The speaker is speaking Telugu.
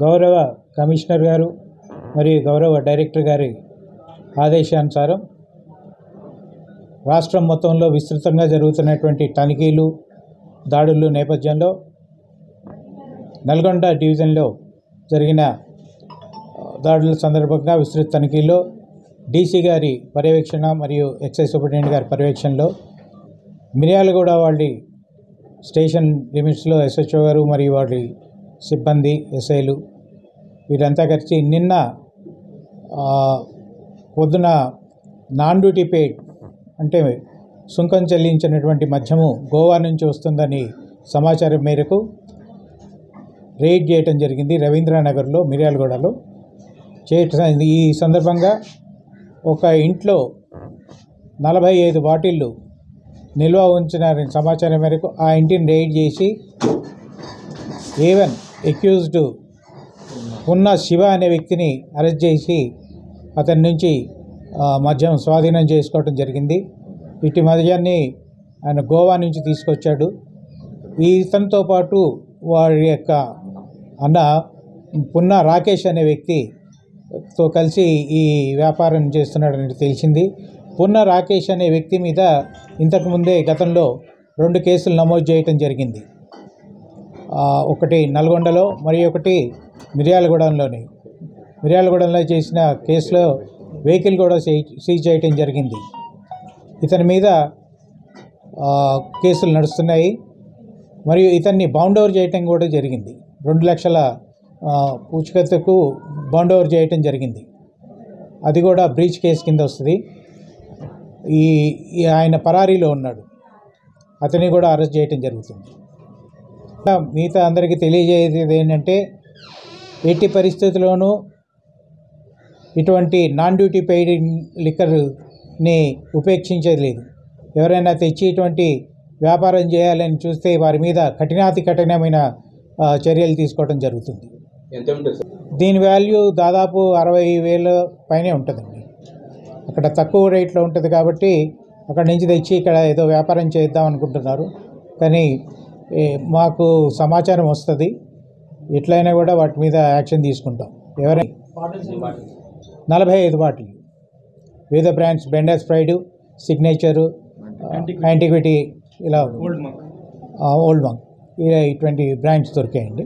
గౌరవ కమిషనర్ గారు మరియు గౌరవ డైరెక్టర్ గారి ఆదేశానుసారం రాష్ట్రం మొత్తంలో విస్తృతంగా జరుగుతున్నటువంటి తనిఖీలు దాడుల నేపథ్యంలో నల్గొండ డివిజన్లో జరిగిన దాడుల సందర్భంగా విస్తృత తనిఖీల్లో డీసీ గారి పర్యవేక్షణ మరియు ఎక్సైజ్ సూపరింటెండెంట్ గారి పర్యవేక్షణలో మిర్యాలగూడ వాళ్ళ స్టేషన్ లిమిట్స్లో ఎస్హెచ్ఓ గారు మరియు వాళ్ళ సిబ్బంది ఎస్ఐలు వీరంతా కలిసి నిన్న పొద్దున నాన్ డ్యూటీ పెయిడ్ అంటే సుంకం చెల్లించినటువంటి మద్యము గోవా నుంచి వస్తుందని సమాచారం మేరకు రైడ్ చేయటం జరిగింది. రవీంద్రనగర్లో మిర్యాలగూడలో ఈ సందర్భంగా ఒక ఇంట్లో 45 బాటిళ్ళు నిల్వ ఉంచిన సమాచారం మేరకు ఆ ఇంటిని రైడ్ చేసి అక్యూజ్డ్ ఉన్న శివ అనే వ్యక్తిని అరెస్ట్ చేసి అతని నుంచి మద్యం స్వాధీనం చేసుకోవడం జరిగింది. ఇటు మద్యాన్ని ఆయన గోవా నుంచి తీసుకొచ్చాడు. ఇతనితో పాటు వారి యొక్క అన్న పున్న రాకేష్ అనే వ్యక్తితో కలిసి ఈ వ్యాపారం చేస్తున్నాడని తెలిసింది. పున్న రాకేష్ అనే వ్యక్తి మీద ఇంతకుముందే గతంలో 2 కేసులు నమోదు చేయటం జరిగింది. ఒకటి నల్గొండలో మరి ఒకటి మిర్యాలగూడలో చేసిన కేసులో వెహికల్ కూడా సీజ్ చేయటం జరిగింది. ఇతని మీద కేసులు నడుస్తున్నాయి. మరియు ఇతన్ని బౌండ్ ఓవర్ చేయటం కూడా జరిగింది. 2 లక్షల పూచికత్తుకు బౌండ్ ఓవర్ చేయటం జరిగింది. అది కూడా బ్రీచ్ కేసు కింద వస్తుంది. ఆయన పరారీలో ఉన్నాడు. అతన్ని కూడా అరెస్ట్ చేయటం జరుగుతుంది. మిగతా అందరికీ తెలియజేసేది ఏంటంటే ఎట్టి పరిస్థితుల్లోనూ ఇటువంటి నాన్ డ్యూటీ పెయిడ్ లిక్కర్ని ఉపేక్షించేది లేదు. ఎవరైనా తెచ్చి ఇటువంటి వ్యాపారం చేయాలని చూస్తే వారి మీద కఠినమైన చర్యలు తీసుకోవడం జరుగుతుంది. దీని వాల్యూ దాదాపు 60,000 పైనే ఉంటుందండి. అక్కడ తక్కువ రేట్లో ఉంటుంది కాబట్టి అక్కడ నుంచి తెచ్చి ఇక్కడ ఏదో వ్యాపారం చేద్దాం అనుకుంటున్నారు. కానీ మాకు సమాచారం వస్తుంది. ఎట్లయినా కూడా వాటి మీద యాక్షన్ తీసుకుంటాం. ఎవరైనా 45 బాటిల్ వివిధ brands benders pride, signature, antiquity, ఇలా ఓల్డ్ మంక్ ఇలా 20 బ్రాండ్స్ దొరికాయండి.